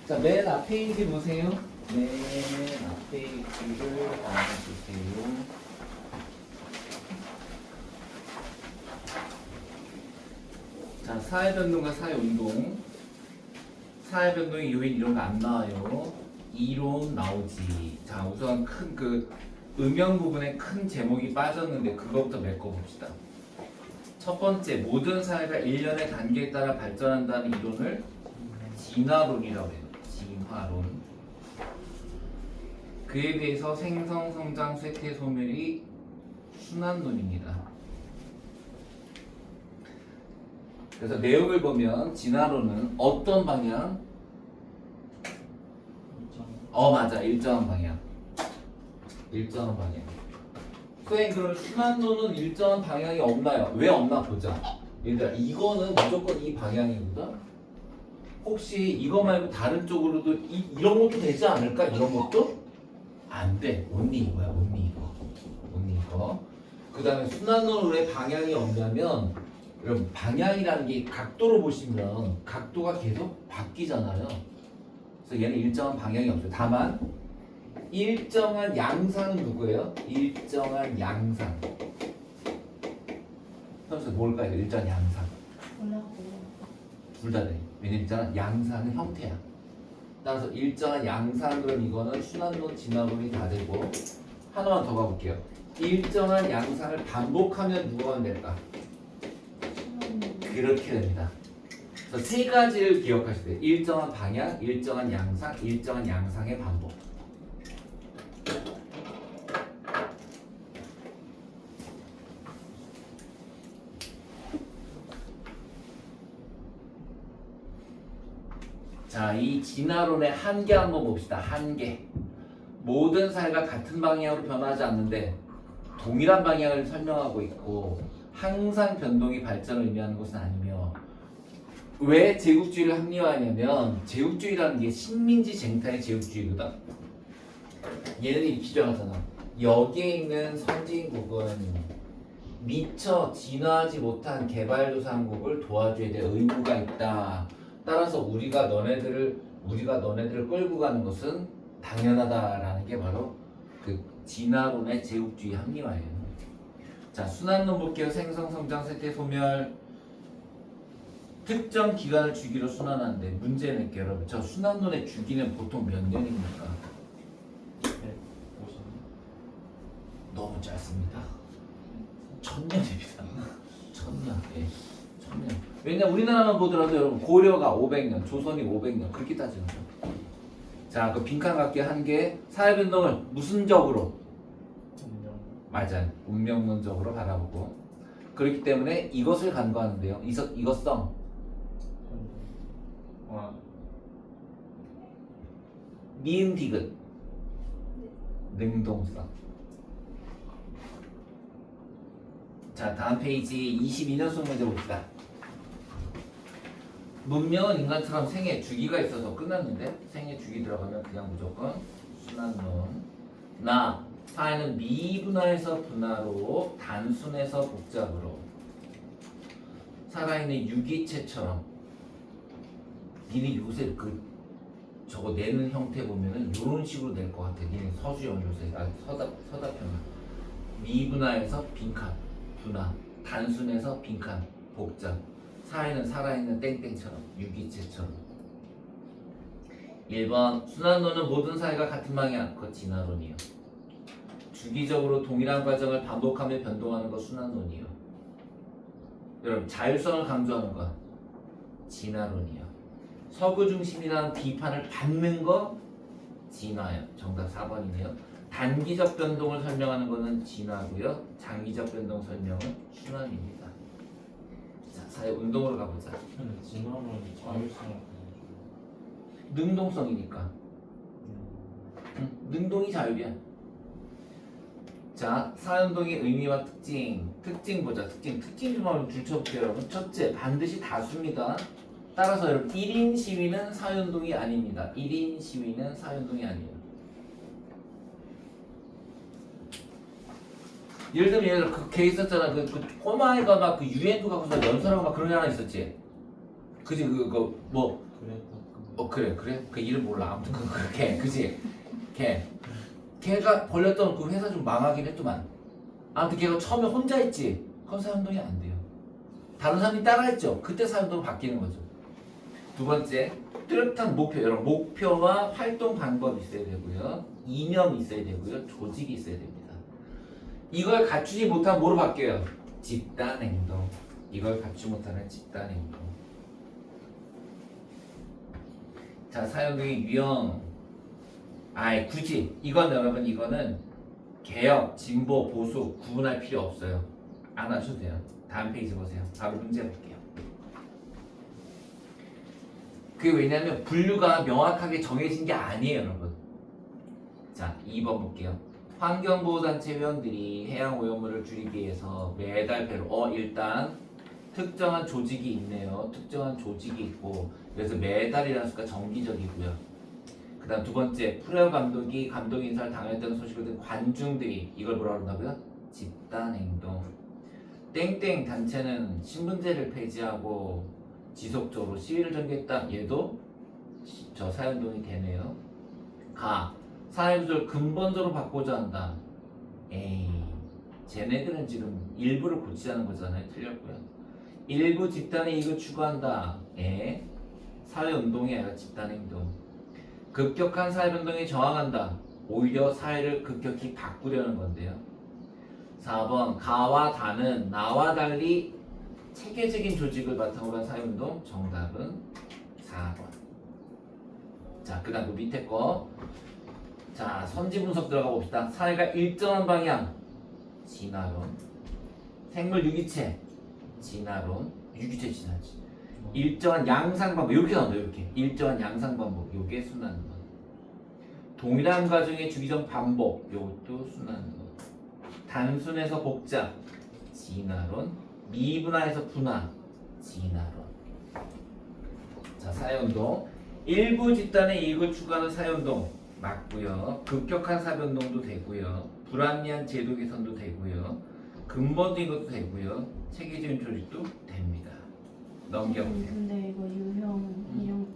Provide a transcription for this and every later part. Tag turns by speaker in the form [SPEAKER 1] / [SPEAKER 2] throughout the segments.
[SPEAKER 1] 자, 맨 앞 페이지 보세요. 맨 앞 페이지를 알아주세요. 자, 사회변동과 사회운동. 사회변동의 요인 이런 거 안 나와요. 이론 나오지. 자, 우선 큰 그 음영 부분에 큰 제목이 빠졌는데 그거부터 메꿔봅시다. 첫 번째, 모든 사회가 일련의 단계에 따라 발전한다는 이론을 진화론이라고 해요. 진화론. 그에 비해서 생성, 성장, 쇠퇴, 소멸이 순환론입니다. 그래서 내용을 보면 진화론은 어떤 방향? 맞아. 일정한 방향. 일정한 방향. 선생님, 그럼 순환론은 일정한 방향이 없나요? 왜 없나 보자. 얘들아, 이거는 무조건 이 방향이거든? 혹시 이거 말고 다른 쪽으로도 이런 것도 되지 않을까? 이런 것도? 안 돼. 온리 이거야. 온리 이거. 온리 이거. 그 다음에 순환론은 왜 방향이 없냐면, 여러분, 방향이라는 게 각도로 보시면 각도가 계속 바뀌잖아요. 그래서 얘는 일정한 방향이 없어요. 다만 일정한 양상은 누구예요? 일정한 양상. 그래서 뭘까요? 일정한 양상.
[SPEAKER 2] 몰라고.
[SPEAKER 1] 둘 다 돼. 왜냐면 있잖아, 양상은 형태야. 따라서 일정한 양상, 그럼 이거는 순환론, 진화론이 다 되고, 하나만 더 가볼게요. 일정한 양상을 반복하면 누가 하면 될까? 그렇게 됩니다. 그래서 세 가지를 기억하셔야 돼요. 일정한 방향, 일정한 양상, 일정한 양상의 반복. 자, 이 진화론의 한계 한번 봅시다. 한계. 모든 사회가 같은 방향으로 변하지 않는데 동일한 방향을 설명하고 있고, 항상 변동이 발전을 의미하는 것은 아니며, 왜 제국주의를 합리화하냐면 제국주의라는 게 식민지 쟁탈의 제국주의거든. 얘네들이 이렇게 주장하잖아. 여기에 있는 선진국은 미처 진화하지 못한 개발도상국을 도와줘야 될 의무가 있다. 따라서 우리가 너네들을 끌고 가는 것은 당연하다라는 게 바로 그 진화론의 제국주의 합리화예요. 자, 순환론 볼게요. 생성, 성장, 쇠퇴, 소멸. 특정 기간을 주기로 순환하는데 문제 낼게요, 여러분. 저 순환론의 주기는 보통 몇 년입니까?
[SPEAKER 3] 네, 50년.
[SPEAKER 1] 너무 짧습니다. 1000년입니다. 1000년. 예. 1000년. 왜냐, 우리나라만 보더라도 여러분, 고려가 500년, 조선이 500년 그렇게 따지는 거죠. 자, 그 빈칸 갖기 한개. 사회변동을 무슨 적으로? 맞아요. 운명론적으로 바라보고. 그렇기 때문에 이것을 간과하는데요. 이것성. 미음 디귿. 능동성. 자, 다음 페이지 22년 수능 문제 봅시다. 문명은 인간처럼 생애 주기가 있어서 끝났는데, 생애 주기 들어가면 그냥 무조건 순환론. 사회는 미분화에서 분화로, 단순에서 복잡으로. 살아있는 유기체처럼. 니네 요새 저거 내는 형태 보면은 이런 식으로 낼 것 같아. 니네 서주영 요새 서답형. 미분화에서 빈칸, 분화. 단순에서 빈칸, 복잡. 사회는 살아있는 땡땡처럼, 유기체처럼. 1번, 순환론은 모든 사회가 같은 방향. 그거 진화론이요. 주기적으로 동일한 과정을 반복하며 변동하는 거 순환론이요. 여러분, 자율성을 강조하는 거 진화론이요. 서구 중심이라는 비판을 받는 거 진화요. 정답 4번이네요. 단기적 변동을 설명하는 거는 진화고요. 장기적 변동 설명은 순환입니다. 자, 사회 운동으로 가보자.
[SPEAKER 3] 진화론이 자율성을
[SPEAKER 1] 능동성이니까. 능동이 자율이야. 자, 사회운동의 의미와 특징. 특징 보자. 특징 좀 한번 줄쳐볼게요, 여러분. 첫째, 반드시 다수입니다. 따라서 여러분, 1인 시위는 사회운동이 아닙니다. 1인 시위는 사회운동이 아니에요. 예를 들면 걔 있었잖아. 그 꼬마애가 막 그 유엔도 갖고서 연설하고 막 그런 애 하나 있었지. 그지 그거 뭐
[SPEAKER 3] 그랬다.
[SPEAKER 1] 그래 그 이름 몰라 아무튼 그걔 그지 걔가 벌렸던 그 회사 좀 망하긴 했더만 아무튼 걔가 처음에 혼자 했지 그건 사회운동이 안 돼요. 다른 사람이 따라했죠. 그때 사회운동 바뀌는 거죠. 두 번째 뚜렷한 목표 여러분 목표와 활동 방법이 있어야 되고요 이념이 있어야 되고요 조직이 있어야 됩니다. 이걸 갖추지 못하면 뭐로 바뀌어요? 집단 행동. 이걸 갖추지 못하는 집단 행동. 자, 사회운동의 유형. 굳이 이건 여러분 이거는 개혁, 진보, 보수 구분할 필요 없어요. 안 하셔도 돼요. 다음 페이지 보세요. 바로 문제 볼게요. 그게 왜냐면 분류가 명확하게 정해진 게 아니에요, 여러분. 자, 2번 볼게요. 환경보호단체 회원들이 해양오염물을 줄이기 위해서 매달 배로 일단 특정한 조직이 있네요. 특정한 조직이 있고 그래서 매달이라는 수가 정기적이고요. 그 다음 두 번째 프레어 감독이 감독 인사를 당했다는 소식을 든 관중들이 이걸 뭐라고 한다고요? 집단행동. 땡땡 단체는 신분제를 폐지하고 지속적으로 시위를 전개했다. 얘도 저 사회운동이 되네요. 사회구조를 근본적으로 바꾸자 한다. 쟤네들은 지금 일부를 고치자는 거잖아요. 틀렸고요. 일부 집단의 이익을 추구한다. 사회운동이 아니라 집단행동. 급격한 사회변동에 저항한다. 오히려 사회를 급격히 바꾸려는 건데요. 4번 가와 다는 나와 달리 체계적인 조직을 바탕으로 한 사회운동. 정답은 4번. 자, 그 다음 그 밑에 거. 자, 선지 분석 들어가 봅시다. 사회가 일정한 방향. 진화론. 생물 유기체. 진화론. 유기체 진화지. 일정한 양상 반복. 이렇게 나온다. 이렇게. 일정한 양상 반복. 요게 순환론. 동일한 과정의 주기적 반복. 요것도 순환론. 단순해서 복잡. 진화론. 미분화해서 분화. 진화론. 자, 사회운동. 일부 집단의 이익을 추구하는 사회운동. 맞고요. 급격한 사변동도 되고요. 불합리한 제도 개선도 되고요. 근본적인 것도 되고요. 체계적인 조직도 됩니다. 넘겨보세요.
[SPEAKER 2] 근데 이거 유형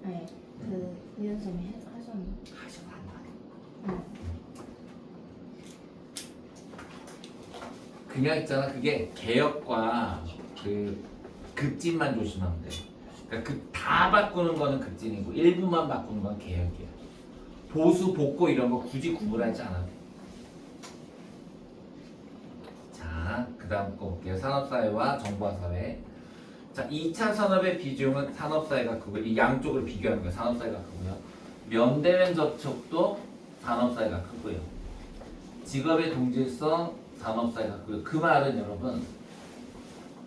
[SPEAKER 2] 그 유연성이 하셨나?
[SPEAKER 1] 하셔도 안 돼. 그냥 있잖아. 그게 개혁과 그 급진만 조심하면 돼. 그러니까 그 다 바꾸는 거는 급진이고 일부만 바꾸는 건 개혁이야. 보수, 복고 이런 거 굳이 구분하지 않아도 돼. 자, 그 다음 거 볼게요. 산업사회와 정보화사회. 자, 2차 산업의 비중은 산업사회가 크고 이 양쪽을 비교하는 거예요. 산업사회가 크고요. 면대면 접촉도 산업사회가 크고요. 직업의 동질성 산업사회가 크고요. 그 말은 여러분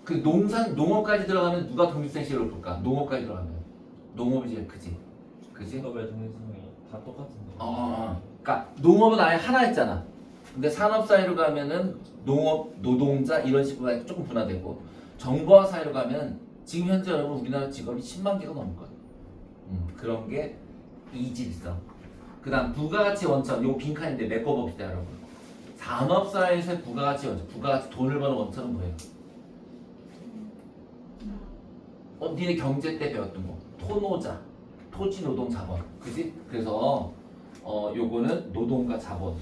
[SPEAKER 1] 그 농업까지 들어가면 누가 동질성 시를 높을까? 농업까지 들어가면 농업이 제일 크지. 그지?
[SPEAKER 3] 직업의 동일성이 다 똑같은데.
[SPEAKER 1] 그러니까 농업은 아예 하나 했잖아. 근데 산업사회로 가면은 농업, 노동자 이런 식으로 조금 분화되고 정보화 사회로 가면 지금 현재 여러분 우리나라 직업이 10만 개가 넘을 거예요. 그런 게 이질성. 그다음 부가가치 원천. 요 빈칸인데 메꿔봅시다 여러분. 산업사회에서의 부가가치 원천. 부가가치 돈을 버는 원천은 뭐예요? 니네 경제 때 배웠던 거. 토노자. 토지 노동 자본. 그지? 그래서 요거는 노동과 자본.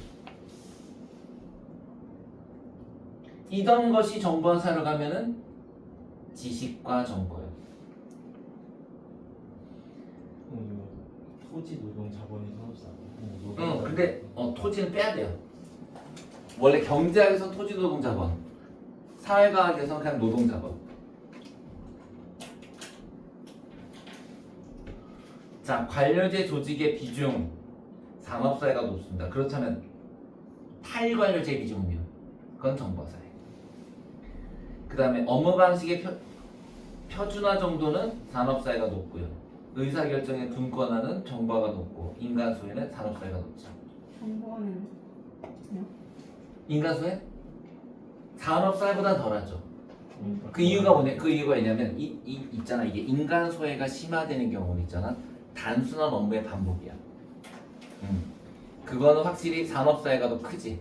[SPEAKER 1] 이던 것이 정보화 사회로 가면은 지식과 정보예요.
[SPEAKER 3] 토지 노동 자본이 산업사회.
[SPEAKER 1] 근데 토지는 빼야 돼요. 원래 경제학에서 토지 노동 자본, 사회과학에서 그냥 노동 자본. 자, 관료제 조직의 비중 산업사회가 높습니다. 그렇다면 탈관료제 비중은요? 그건 정보사회. 그 다음에 업무 방식의 표준화 정도는 산업사회가 높고요. 의사결정의 분권화는 정보화가 높고 인간소외는 산업사회가 높죠.
[SPEAKER 2] 정보는
[SPEAKER 1] 인간소외? 산업사회보다 덜하죠. 그 이유가 뭐냐? 그 이유가 왜냐면 있잖아. 이게 인간소외가 심화되는 경우는 있잖아. 단순한 업무의 반복이야. 그거는 확실히 산업사회가 더 크지.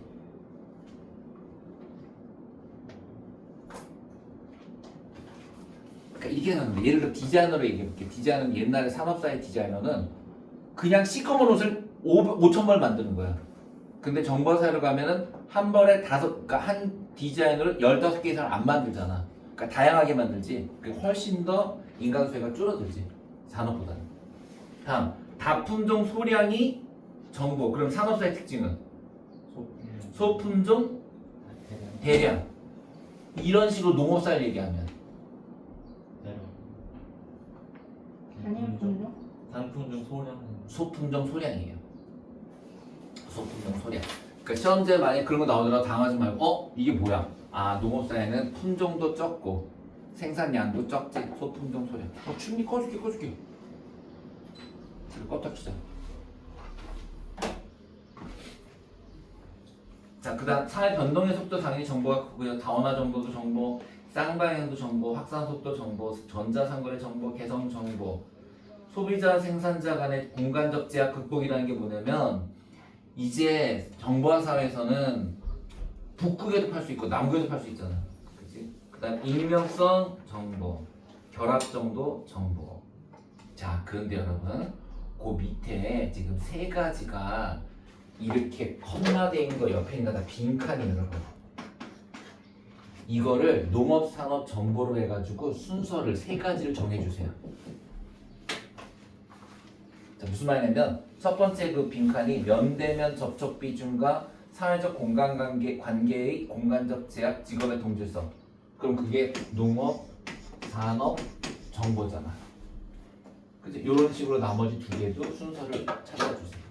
[SPEAKER 1] 그러니까 이렇게 생각합니다. 예를 들어 디자이너로 얘기해볼게요. 디자이너는 옛날에 산업사의 디자이너는 그냥 시커먼 옷을 5천 벌 만드는 거야. 근데 정보사회로 가면은 한 벌에 그러니까 한 디자인을 15개 이상 안 만들잖아. 그러니까 다양하게 만들지. 그게 훨씬 더 인간 수혜가 줄어들지. 산업보다는. 다음, 다품종 소량이 정보. 그럼 산업사의 특징은 소품종 대량. 이런 식으로 농업사를 얘기하면
[SPEAKER 2] 단일 품종?
[SPEAKER 3] 단품종 소량.
[SPEAKER 1] 소품종 소량이에요. 소품종 소량. 그러니까 시험제 만약에 그런 거 나오더라도 당하지 말고 이게 뭐야? 아 농업사에는 품종도 적고 생산량도 적지. 소품종 소량. 춤이 꺼줄게. 껐다 주자. 자, 그 다음 사회 변동의 속도 당연히 정보가 크고요. 다원화 정보도 정보, 쌍방향도 정보, 확산 속도 정보, 전자상거래 정보, 개성 정보, 소비자 생산자 간의 공간적 제약 극복이라는 게 뭐냐면 이제 정보화 사회에서는 북극에도 팔 수 있고 남극에도 팔 수 있잖아. 그치? 그 다음 익명성 정보, 결합 정도 정보. 자, 그런데 여러분 그 밑에 지금 세 가지가 이렇게 컴마되어 있는 거 옆에 있는 거 다 빈칸이에요, 여러분. 이거를 농업, 산업, 정보로 해가지고 순서를 세 가지를 정해주세요. 자, 무슨 말이냐면 첫 번째 그 빈칸이 면대면 접촉 비중과 사회적 관계의 공간적 제약, 직업의 동질성. 그럼 그게 농업, 산업, 정보잖아. 그치? 이런 식으로 나머지 두 개도 순서를 찾아주세요.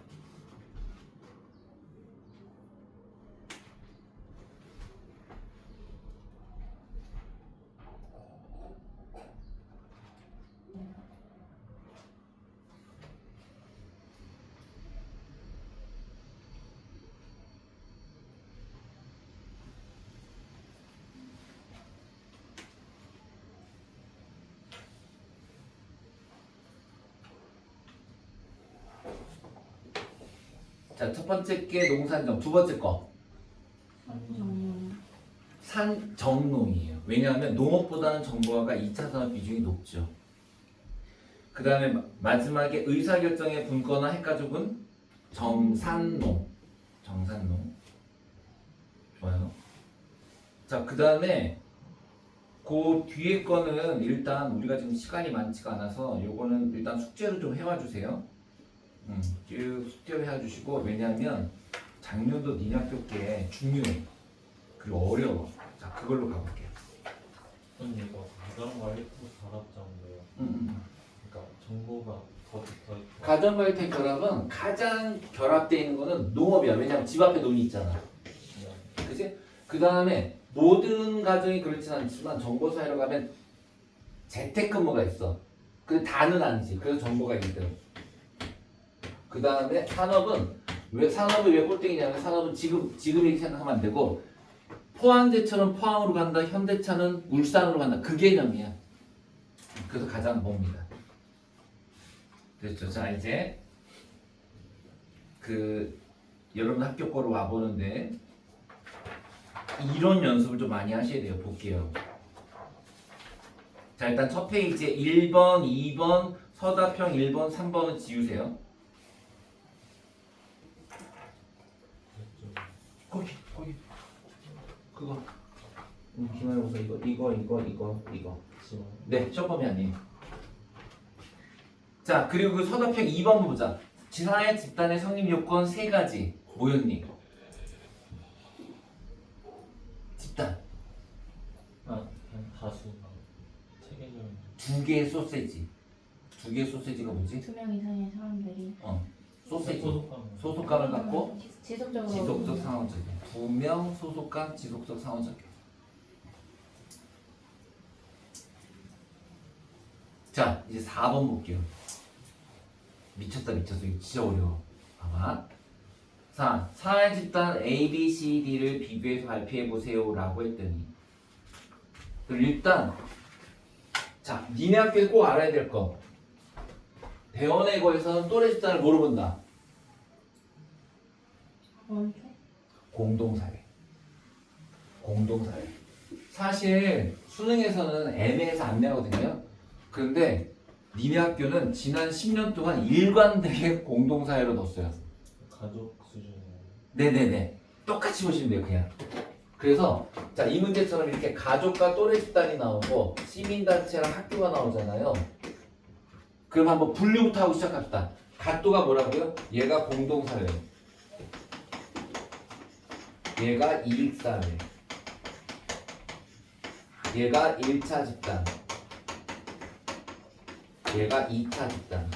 [SPEAKER 1] 자, 첫 번째 게 농산정, 두 번째 거
[SPEAKER 2] 정문.
[SPEAKER 1] 산정농이에요. 왜냐하면 농업보다는 정보화가 2차 산업 비중이 높죠. 그 다음에 마지막에 의사결정의 분과나 핵가족은 정산농. 좋아요. 자, 그 다음에 그 뒤에 거는 일단 우리가 지금 시간이 많지가 않아서 요거는 일단 숙제로 좀 해와주세요. 쭉 숙제로 해주시고, 왜냐하면 작년도 니네 학교 게 중요해. 그리고 어려워. 자, 그걸로 가볼게요.
[SPEAKER 3] 근데 이거 가정과 헬프 결합장인데요. 그러니까 정보가 더 붙어 있고.
[SPEAKER 1] 가정과 혜택 결합은 가장 결합되어 있는 거는 농업이야. 왜냐면 집 앞에 논이 있잖아. 그치? 그 다음에 모든 가정이 그렇진 않지만 정보사회로 가면 재택근무가 있어. 근데 다는 아니지. 그래서 정보가 1등. 그 다음에 산업이 왜 꼴등이냐면 산업은 지금 이렇게 생각하면 안 되고 포항제처럼 포항으로 간다, 현대차는 울산으로 간다. 그 개념이야. 그래서 가장 멉니다. 됐죠? 자, 이제 여러분 학교 거로 와보는데 이론 연습을 좀 많이 하셔야 돼요. 볼게요. 자, 일단 첫 페이지에 1번, 2번, 서답형 1번, 3번은 지우세요. 거기 그거 기말고사 이거 네, 시험 범위 아니에요. 자, 그리고 그 서답형 2번 보자. 지사의 집단의 성립 요건 3가지 뭐였니? 집단
[SPEAKER 3] 다수가 체계적인.
[SPEAKER 1] 2개의 소세지가 뭐지?
[SPEAKER 2] 2명 이상의 사람들이
[SPEAKER 1] 소세지
[SPEAKER 3] 소속감.
[SPEAKER 1] 소속감을 갖고
[SPEAKER 2] 지속적으로
[SPEAKER 1] 지속적 상호작용. 2명 소속감 지속적 상호작용. 자, 이제 4번 볼게요. 미쳤어. 이거 진짜 어려워. 봐봐. 사회 집단 A, B, C, D를 비교해서 발표해보세요 라고 했더니 그럼 일단 자, 니네 학교에 꼭 알아야 될 거 대원의 거에서는 또래 집단을 뭐로 본다?
[SPEAKER 2] 원초?
[SPEAKER 1] 공동사회. 사실 수능에서는 애매해서 안 내거든요. 그런데 니네 학교는 지난 10년 동안 일관되게 공동사회로 넣었어요.
[SPEAKER 3] 가족 수준이에요.
[SPEAKER 1] 네네네. 똑같이 보시면 돼요, 그냥. 그래서 자, 이 문제처럼 이렇게 가족과 또래 집단이 나오고 시민단체랑 학교가 나오잖아요. 그럼 한번 분류부터 하고 시작합시다. 갓도가 뭐라고요? 얘가 공동사회, 얘가 이익사회, 얘가 1차 집단, 얘가 2차 집단.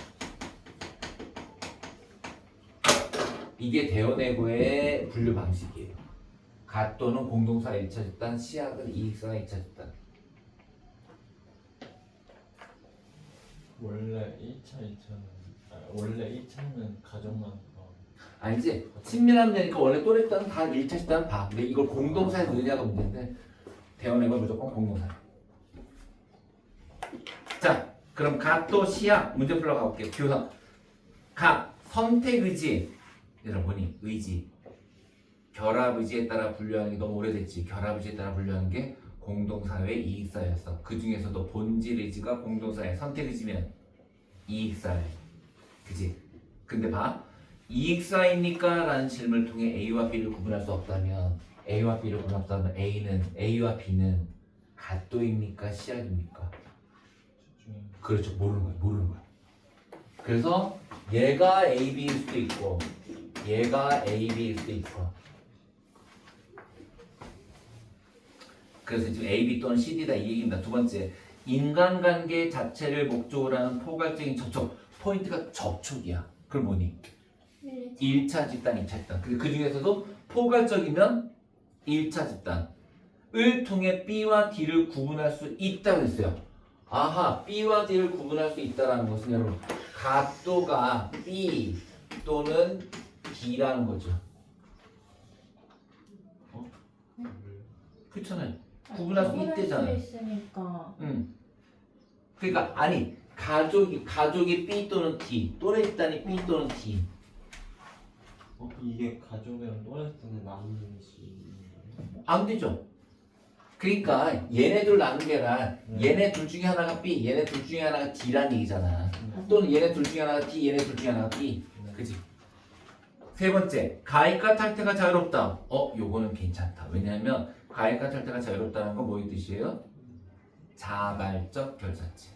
[SPEAKER 1] 이게 대원외고의 분류 방식이에요. 갓도는 공동사 1차 집단, 시학은 이익사 2차 집단.
[SPEAKER 3] 원래 1차, 2차는 원래 1차는 가족만 포함.
[SPEAKER 1] 아니지? 친밀하면 되니까 원래 또래 집단은 다 1차 집단은 봐. 근데 이걸 공동사에 넣느냐가 문제인데 대원외고는 무조건 공동사. 자, 그럼 갓도 시학 문제 풀러 가볼게요. 교사. 갓 선택의지. 얘들아 뭐니? 의지. 결합의지에 따라 분류하는 게 너무 오래됐지. 결합의지에 따라 분류하는 게 공동사회 이익사회였어. 그 중에서도 본질의지가 공동사회, 선택의지면 이익사회. 그지? 근데 봐. 이익사회입니까? 라는 질문을 통해 A와 B를 구분할 수 없다면 A와 B를 구분할 수 없다면 A와 B는 갓도입니까? 시약입니까? 그렇죠. 모르는 거야. 그래서 얘가 A, B일 수도 있고 얘가 A, B일 수도 있어. 그래서 지금 A, B 또는 CD다 이 얘기입니다. 두 번째, 인간관계 자체를 목적으로 하는 포괄적인 접촉. 포인트가 접촉이야. 그럼 뭐니? 1차 집단, 2차 집단. 근데 그 중에서도 포괄적이면 1차 집단을 통해 B와 D를 구분할 수 있다고 했어요. 아하, B와 D를 구분할 수 있다는 것은 여러분 갓도가 B 또는 D라는 거죠. 그렇잖아요. 구분할 수 있대잖아.
[SPEAKER 2] 있으니까.
[SPEAKER 1] 그러니까 아니 가족이 B 또는 D, 또래 집단이 B 또는 D.
[SPEAKER 3] 이게 가족이랑 또래스는 나누는 시.
[SPEAKER 1] 안 되죠. 그러니까 얘네들 나눈 게 아니라 얘네 둘 중에 하나가 B, 얘네 둘 중에 하나가 D란 얘기잖아. 또는 얘네 둘 중에 하나가 D, 얘네 둘 중에 하나가 B. 그지? 세 번째, 가액과 탈퇴가 자유롭다. 요거는 괜찮다. 왜냐하면 가액과 탈퇴가 자유롭다는 건 뭐의 뜻이에요? 자발적 결사체.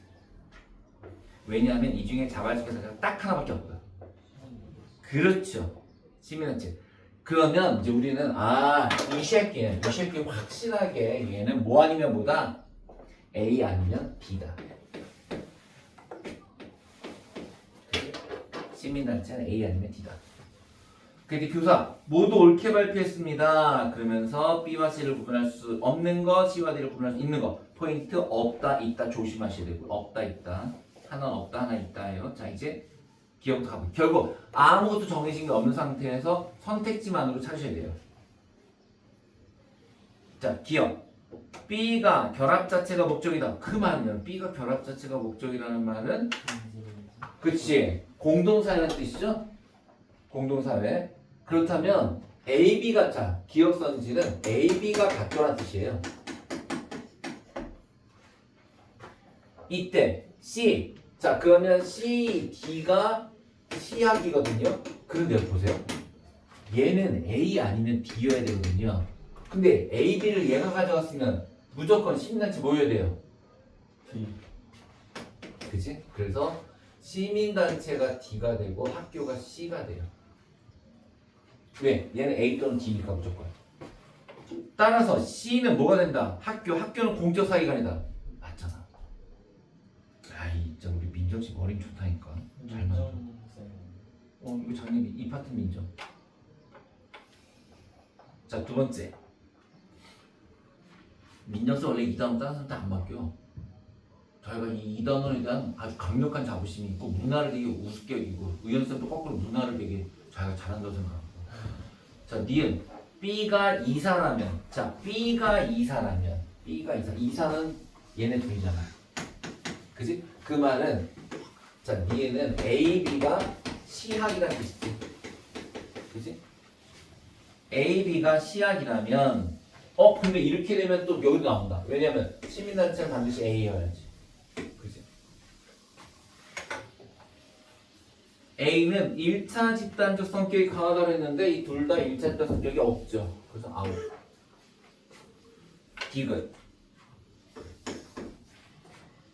[SPEAKER 1] 왜냐하면 이 중에 자발적 결사체가 딱 하나밖에 없거든. 그렇죠. 시민단체. 그러면 이제 우리는 이 새끼는 확실하게 얘는 뭐 아니면 뭐다? A 아니면 B다. 시민단체는 A 아니면 D다. 근데 교사 모두 옳게 발표했습니다. 그러면서 B와 C를 구분할 수 없는 거, C와 D를 구분할 수 있는 거. 포인트 없다, 있다 조심하셔야 되고 없다, 있다. 하나 없다, 하나 있다예요. 자 이제 기억부터 가볼게요. 결국 아무것도 정해진 게 없는 상태에서 선택지만으로 찾으셔야 돼요. 자 기억. B가 결합 자체가 목적이다. 그 말은 B가 결합 자체가 목적이라는 말은 그치 공동사회라는 뜻이죠. 공동사회. 그렇다면 AB가 자 기억 선지는 AB가 같다는 뜻이에요. 이때 C 자 그러면 C, D가 C학이거든요. 그런데 보세요. 얘는 A 아니면 D여야 되거든요. 근데 A, B를 얘가 가져갔으면 무조건 시민단체 모여야 돼요.
[SPEAKER 3] D.
[SPEAKER 1] 그치? 그래서 시민단체가 D가 되고 학교가 C가 돼요. 왜? 얘는 A 또는 D니까 무조건. 따라서 C는 뭐가 된다? 학교는 공적 사기관이다. 맞잖아. 진짜 우리 민정씨 머리 좋다니까. 잘 맞아. 이거 작년에 이 파트 민정. 자, 두 번째. 민정서 원래 2단원 다른 사람한테 안 맡겨. 저희가 이 2단원에 대한 아주 강력한 자부심이 있고 문화를 되게 우습게 여기고 의연쌤도 거꾸로 문화를 되게 자기가 잘한다고 생각합니다. 자, 니은 B가 이사라면 자, B가 이사라면 이사는 얘네 둘이잖아. 그지? 그 말은 자, 니은은 A, B가 C학이라는 뜻이지. 그지? A, B가 C학이라면 근데 이렇게 되면 또 여기도 나온다. 왜냐면 시민단체는 반드시 A여야지. 그지? A는 1차 집단적 성격이 강하다고 했는데 이 둘 다 1차 집단 성격이 없죠. 그래서 아웃. 디귿.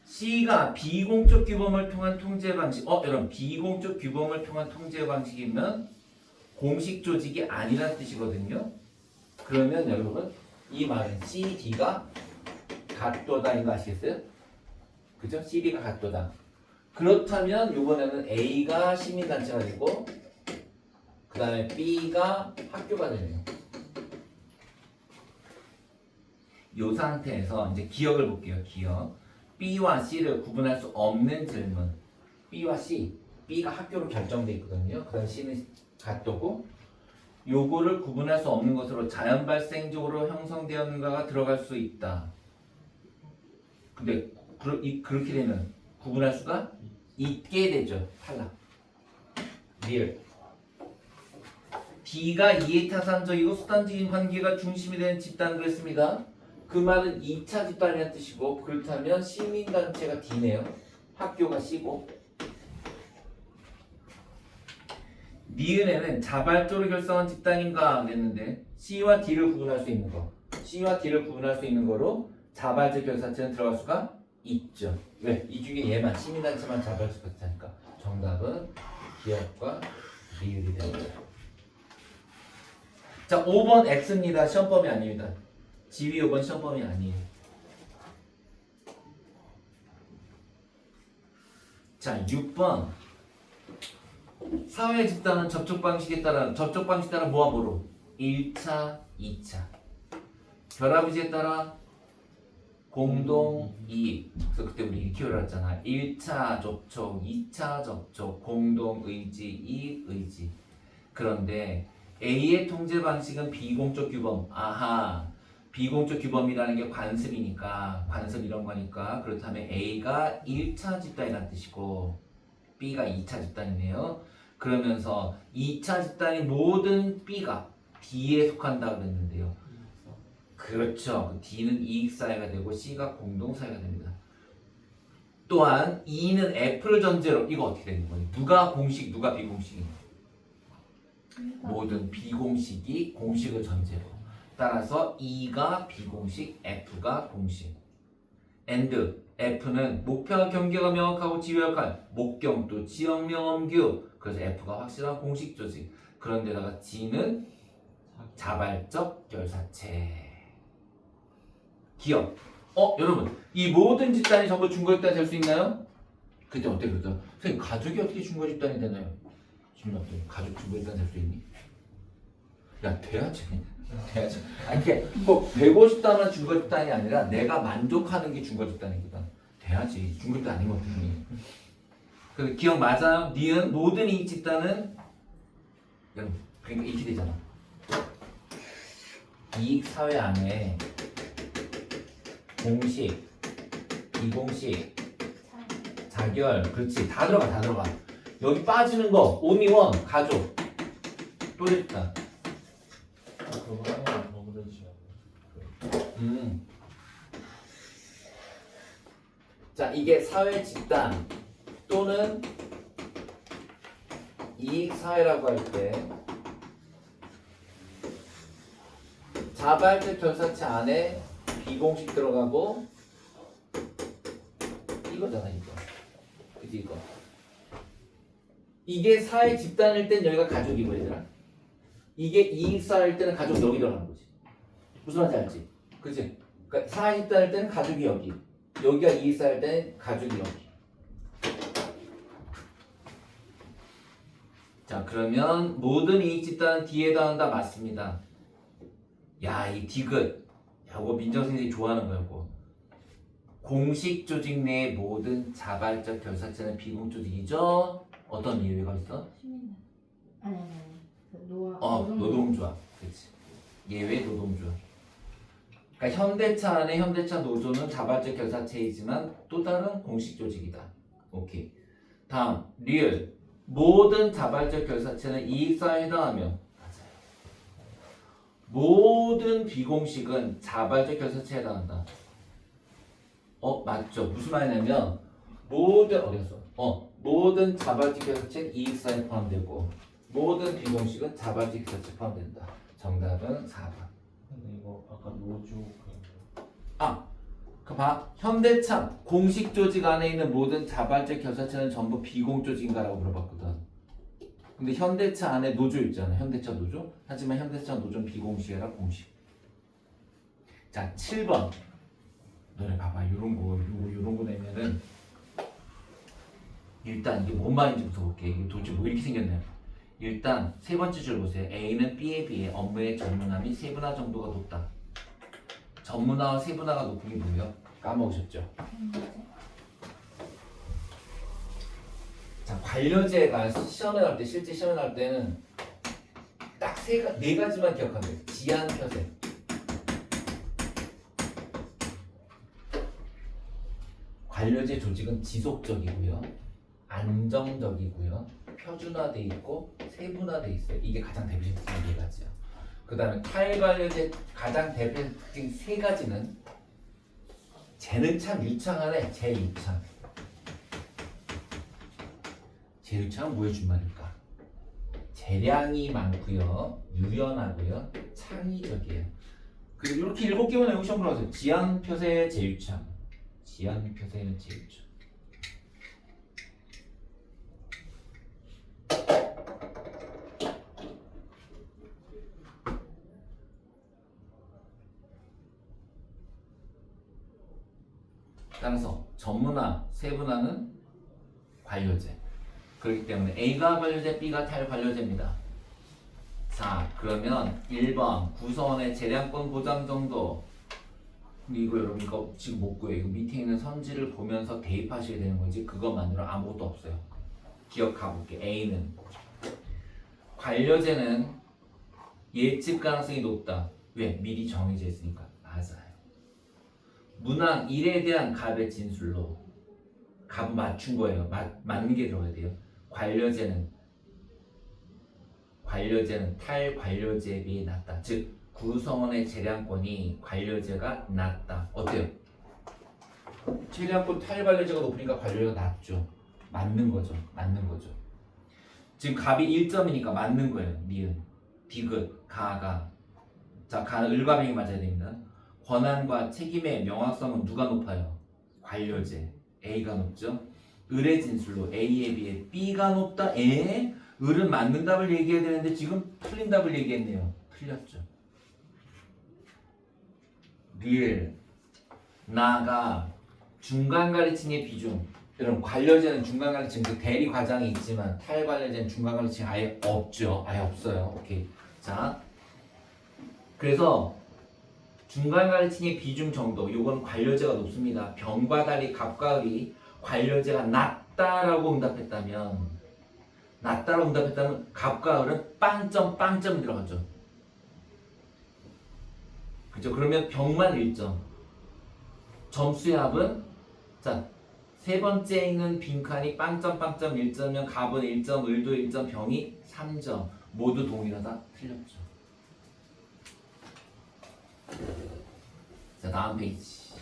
[SPEAKER 1] C가 비공적 규범을 통한 통제 방식. 여러분 비공적 규범을 통한 통제 방식이면 공식 조직이 아니란 뜻이거든요. 그러면 여러분 이 말은 C, D가 같도다인 거 아시겠어요? 그죠? C, D가 같도다. 그렇다면 이번에는 A가 시민단체가 되고 그 다음에 B가 학교가 되네요. 이 상태에서 이제 기억을 볼게요. 기억. B와 C를 구분할 수 없는 질문. B와 C. B가 학교로 결정돼 있거든요. 그 다음 C는 같도고 요거를 구분할 수 없는 것으로 자연 발생적으로 형성되었는가가 들어갈 수 있다. 근데 그렇게 되면 구분할 수가 있게 되죠. 탈락. 리얼. D가 이해타산적이고 수단적인 관계가 중심이 되는 집단을 그랬습니다. 그 말은 2차 집단이라는 뜻이고 그렇다면 시민단체가 D네요. 학교가 C고 니은에는 자발적으로 결성한 집단인가 그랬는데 C와 D를 구분할 수 있는 거 C와 D를 구분할 수 있는 거로 자발적 결사체는 들어갈 수가 있죠. 왜? 이 중에 얘만 시민단체만 자발적 결사니까 정답은 기억과 리을이 됩니다. 자 5번 X입니다. 시험범위 아닙니다. 지위 5번 시험범위 아니에요. 자 6번 사회 집단은 접촉 방식에 따라 뭐와 뭐로? 1차, 2차. 결합의제에 따라 공동 이익. 그래서 그때 우리 이렇게 올랐잖아. 1차 접촉, 2차 접촉, 공동 의지, 이익 의지. 그런데 A의 통제 방식은 비공적 규범. 아하. 비공적 규범이라는 게 관습이니까 관습 이런 거니까 그렇다면 A가 1차 집단이라는 뜻이고 B가 2차 집단이네요. 그러면서 2차 집단의 모든 B가 D에 속한다고 그랬는데요. 그렇죠. D는 이익사회가 되고 C가 공동사회가 됩니다. 또한 E는 F를 전제로 이거 어떻게 되는 거예요? 누가 공식, 누가 비공식이에요? 모든 비공식이 공식을 전제로. 따라서 E가 비공식, F가 공식. and F는 목표와 경계가 명확하고 지휘역할 목경도 지역명엄규. 그래서 F가 확실한 공식 조직. 그런데다가 G는 자발적 결사체. 기억. 여러분 이 모든 집단이 전부 중거집단이 될 수 있나요? 그때 어떻게 그랬죠? 선생님 가족이 어떻게 중거집단이 되나요? 질문했더니 가족 중거집단 될 수 있니? 야 돼야지. 돼야지. 아니 이게 뭐 되고 싶다면 중거집단이 아니라 내가 만족하는 게 중거집단이거든. 돼야지. 중거집단 아니면 어떡하니? 그 기억 맞아요? 니은 모든 이 집단은 여러분 그러니까 이렇게 되잖아. 이익 사회 안에 공식, 비공식, 자결, 그렇지 다 들어가 다 들어가. 여기 빠지는 거 온리원 가족 또 됐다.
[SPEAKER 3] 그거 하나만 더 그려주시면
[SPEAKER 1] 자 이게 사회 집단 또는 이익 사회라고 할 때 자발적 결사체 안에 비공식 들어가고 이거잖아 이거. 그치 이거. 이게 사회 집단일 땐 여기가 가족이고 얘들아. 이게 이익사일 때는 가족 여기 들어가는 거지. 무슨 말인지 알지? 그치? 그러니까 사회 집단일 때는 가족이 여기. 여기가 이익사일 때는 가족이 여기. 자 그러면 모든 이익 집단은 D에 해당한다. 맞습니다. 야 이 디귿. 이거 민정선생님이 좋아하는 거야 이거. 공식 조직 내 모든 자발적 결사체는 비공 조직이죠. 어떤 예외가 있어?
[SPEAKER 2] 시민단. 아니. 그
[SPEAKER 1] 노동조합. 그렇지. 예외 노동조합. 그러니까 현대차 안에 현대차 노조는 자발적 결사체이지만 또 다른 공식 조직이다. 오케이. 다음 리얼. 모든 자발적 결사체는 이익사회에 해당하며 맞아요. 모든 비공식은 자발적 결사체에 해당한다. 맞죠. 무슨 말이냐면 모든 어디였어? 모든 자발적 결사체는 이익사에 포함되고 모든 비공식은 자발적 결사체에 포함된다. 정답은 4번.
[SPEAKER 3] 근데 이거 아까 노조
[SPEAKER 1] 그 봐. 현대차 공식 조직 안에 있는 모든 자발적 결사체는 전부 비공조직인가라고 물어봤거든. 근데 현대차 안에 노조 있잖아. 현대차 노조. 하지만 현대차 노조는 비공식이라 공식. 자, 7번. 너네 봐봐. 요런 거 내면은 일단 이게 뭔 말인지부터 볼게. 이게 도대체 뭐 이렇게 생겼나요? 일단 세 번째 줄 보세요. A는 B에 비해 업무의 전문함이 세분화 정도가 높다. 전문화와 세분화가 높은 게 뭐예요? 까먹으셨죠? 자, 관료제가 시험에 나올 때, 실제 시험에 나올 때는 딱 네 가지만 기억하면 돼요. 지한, 표세. 관료제 조직은 지속적이고요, 안정적이고요, 표준화돼 있고 세분화돼 있어요. 이게 가장 대표적인 네 가지야. 그 다음에 탈관료제 가장 대표적인 세 가지는 쟤는 참 유창하네. 제유창. 제유창은 뭐의 준말일까? 재량이 많고요, 유연하고요, 창의적이에요. 그리고 이렇게 7개만 외우고 시험 들어가세요. 지한, 표세, 제유창. 지한, 표세는 제유창. 따라서 전문화, 세분화는 관료제. 그렇기 때문에 A가 관료제, B가 탈관료제입니다. 자, 그러면 1번 구성원의 재량권 보장 정도. 근데 이거 여러분 이거 지금 못 구해요. 이거 밑에 있는 선지를 보면서 대입하셔야 되는 거지. 그것만으로 아무것도 없어요. 기억해볼게. A는 관료제는 예측 가능성이 높다. 왜? 미리 정해져 있으니까. 맞아요. 문항 1에 대한 갑의 진술로 갑을 맞춘 거예요. 맞는 게 들어가야 돼요. 관료제는 탈관료제에 비해 낮다. 즉 구성원의 재량권이 관료제가 낮다. 어때요? 재량권 탈관료제가 높으니까 관료제가 낮죠. 맞는 거죠. 지금 갑이 1점이니까 맞는 거예요. 니은, 디귿, 가가. 자, 가는 을과병이 맞아야 됩니다. 권한과 책임의 명확성은 누가 높아요? 관료제. A가 높죠. 을의 진술로 A에 비해 B가 높다. 을은 맞는 답을 얘기해야 되는데 지금 틀린 답을 얘기했네요. 틀렸죠. 리을, 나가, 중간 가르침의 비중. 여러분 관료제는 중간 가르침 그 대리 과장이 있지만 탈관료제는 중간 가르침 아예 없죠. 아예 없어요. 오케이. 자, 그래서 중간 가르침의 비중 정도, 요건 관료제가 높습니다. 병과 달리 갑과 을이 관료제가 낮다라고 응답했다면 갑과 을은 빵점 들어가죠. 그죠? 그러면 병만 1점. 점수의 합은 자, 세 번째 있는 빈칸이 빵점 1점이면 갑은 1점, 을도 1점, 병이 3점. 모두 동일하다. 틀렸죠. 자, 다음 페이지.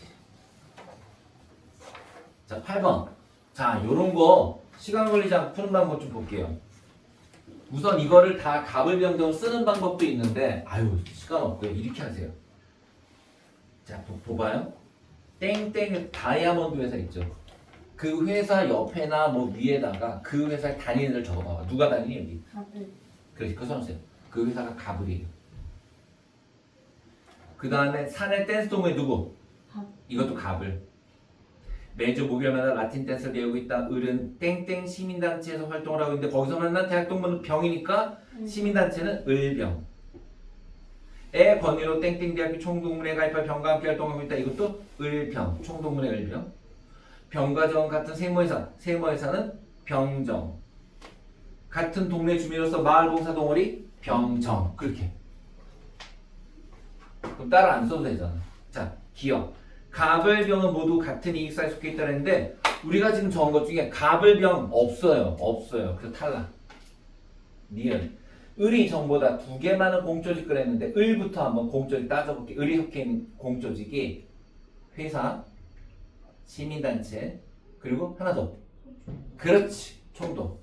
[SPEAKER 1] 자, 8번. 자, 요런 거 시간 걸리지 않고 푸는 방법 좀 볼게요. 우선 이거를 다 갑을 병정으로 쓰는 방법도 있는데 시간 없고요. 이렇게 하세요. 자, 봐봐요. 땡땡 다이아몬드 회사 있죠. 그 회사 옆에나 뭐 위에다가 그 회사에 다니는 애들 적어봐봐. 누가 다니니 여기?
[SPEAKER 2] 갑을.
[SPEAKER 1] 그렇지, 그 선생님. 그 회사가 갑을이에요. 그 다음에 산의 댄스 동호회 누구?
[SPEAKER 2] 갑.
[SPEAKER 1] 이것도 갑을. 매주 목요일마다 라틴 댄스를 배우고 있다. 을은 땡땡 시민단체에서 활동을 하고 있는데 거기서 만난 대학 동문은 병이니까 시민단체는 을병. 애 권유로 땡땡 대학교 총동문회에 가입할 병과 함께 활동하고 있다. 이것도 을병. 총동문회 을병. 병과 정 같은 세무회사는 병정. 같은 동네 주민으로서 마을봉사 동아리 병정. 그렇게. 그럼 따라 안 써도 되잖아. 자, 기억. 갑을 병은 모두 같은 이익사에 속해 있다 했는데 우리가 지금 적은 것 중에 갑을 병 없어요. 그래서 탈락. 니은. 을이 정보다 2개 많은 공조직 그랬는데 을부터 한번 공조직 따져볼게. 을이 속해 있는 공조직이 회사, 시민단체, 그리고 하나 더 그렇지. 총동.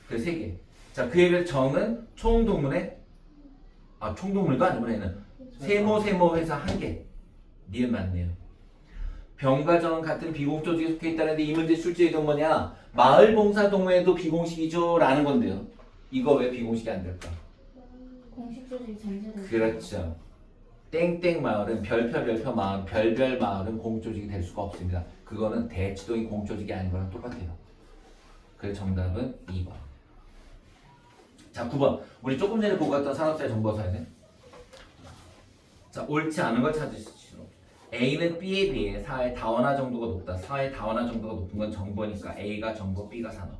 [SPEAKER 1] 그 세 개. 자, 그에 비해 정은 총동문에 총동문도 아니구나 얘는. 세모 해서 한 개. 니은 맞네요. 병과 정은 같은 비공식 조직에 속해 있다는데 이 문제 출제의도 뭐냐? 마을봉사 동호회도 비공식이죠? 라는 건데요. 이거 왜 비공식이 안 될까?
[SPEAKER 2] 공식 조직이 잠재돼.
[SPEAKER 1] 그렇죠. 땡땡 마을은 별표 마을, 별별 마을은 공조직이 될 수가 없습니다. 그거는 대치동이 공조직이 아닌 거랑 똑같아요. 그래서 정답은 2번. 자, 9번. 우리 조금 전에 보고 갔던 산업사회 정보사회는 자, 옳지 않은 걸 찾으시죠. A는 B에 비해 사회 다원화 정도가 높다. 사회 다원화 정도가 높은 건 정보니까 A가 정보, B가 산업.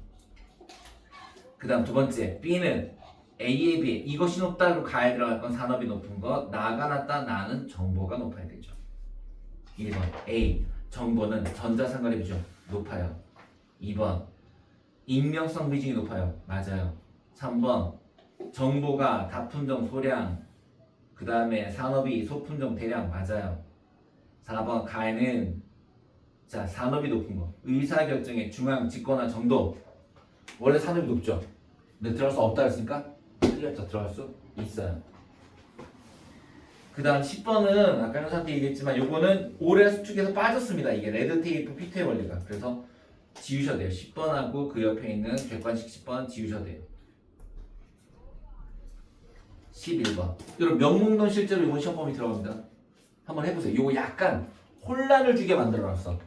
[SPEAKER 1] 그 다음 두 번째, B는 A에 비해 이것이 높다고 가에 들어갈 건 산업이 높은 것, 나가 낮다, 나는 정보가 높아야 되죠. 1번 A, 정보는 전자상거래 비중 높아요. 2번 익명성 비중이 높아요. 맞아요. 3번 정보가 다품종 소량, 그 다음에 산업이 소품종 대량. 맞아요. 4번 가에는 자 산업이 높은 거, 의사결정의 중앙 집권화 정도. 원래 산업이 높죠. 근데 들어갈 수 없다 했으니까 틀렸죠. 들어갈 수 있어요. 그 다음 10번은 아까 형사한테 얘기했지만 요거는 올해 수축에서 빠졌습니다. 이게 레드테이프 피트의 원리가. 그래서 지우셔야 돼요. 10번하고 그 옆에 있는 객관식 10번 지우셔야 돼요. 11번. 여러분 명목론 실제로 이번 시험 범위 들어갑니다. 한번 해보세요. 요거 약간 혼란을 주게 만들어놨어.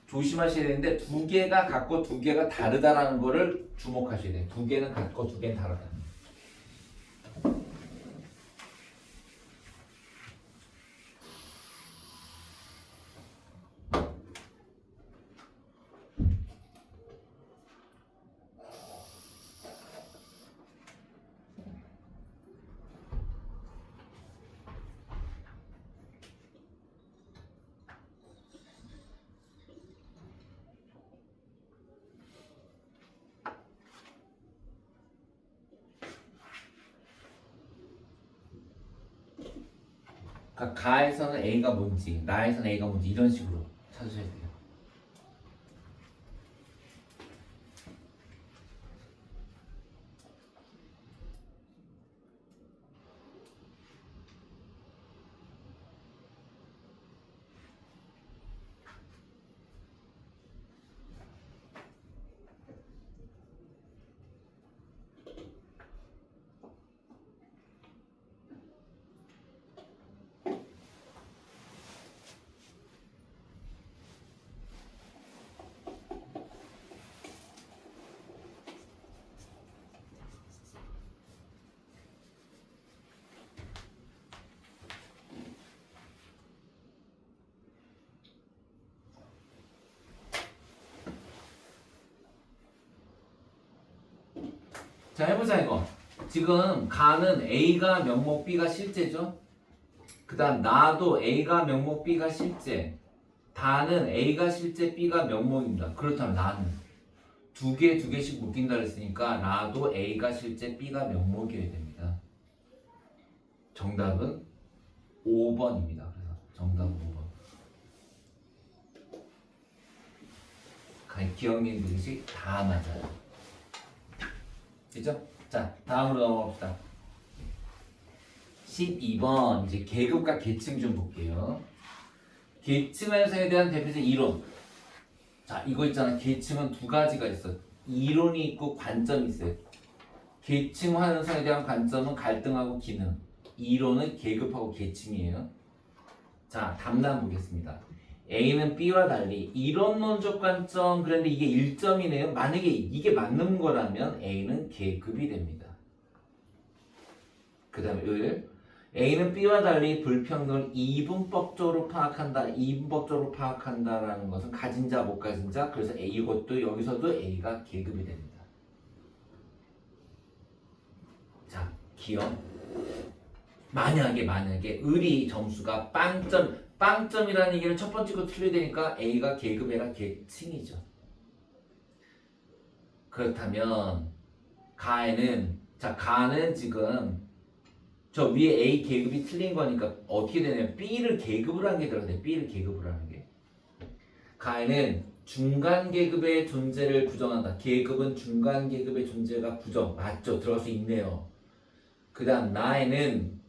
[SPEAKER 1] 조심하셔야 되는데 두 개가 같고 두 개가 다르다라는 거를 주목하셔야 돼요. 두 개는 같고 두 개는 다르다. 그러니까 가에서는 A가 뭔지, 나에서는 A가 뭔지 이런 식으로 찾으셔야 돼요. 자, 해보자 이거. 지금 가는 A가 명목 B가 실제죠. 그 다음 나도 A가 명목 B가 실제, 다는 A가 실제 B가 명목입니다. 그렇다면 나는 두 개씩 묶인다 그랬으니까 나도 A가 실제 B가 명목이어야 됩니다. 정답은 5번입니다. 그래서 정답은 5번. 기억님 그릇이 다 맞아요. 그죠? 자, 다음으로 넘어갑시다. 12번 이제 계급과 계층 좀 볼게요. 계층 환성에 대한 대표적 이론. 자, 이거 있잖아. 계층은 두 가지가 있어. 이론이 있고 관점이 있어요. 계층 환성에 대한 관점은 갈등하고 기능. 이론은 계급하고 계층이에요. 자, 답란 보겠습니다. A는 B와 달리 이론론적 관점, 그런데 이게 1점이네요. 만약에 이게 맞는 거라면 A는 계급이 됩니다. 그 다음에 1. A는 B와 달리 불평등을 이분법적으로 파악한다. 이분법적으로 파악한다라는 것은 가진 자, 못 가진 자. 그래서 이것도 여기서도 A가 계급이 됩니다. 자, 기억. 만약에 을이 점수가 빵점이라는 얘기는 첫 번째 거 틀려야 되니까 A가 계급, A가 계층이죠. 그렇다면 가는 지금 저 위에 A 계급이 틀린 거니까 어떻게 되냐면 B를 계급을 하는 게 들어가야 돼. B를 계급을 하는 게. 가에는 중간 계급의 존재를 부정한다. 계급은 중간 계급의 존재가 부정. 맞죠? 들어갈 수 있네요. 그 다음 나에는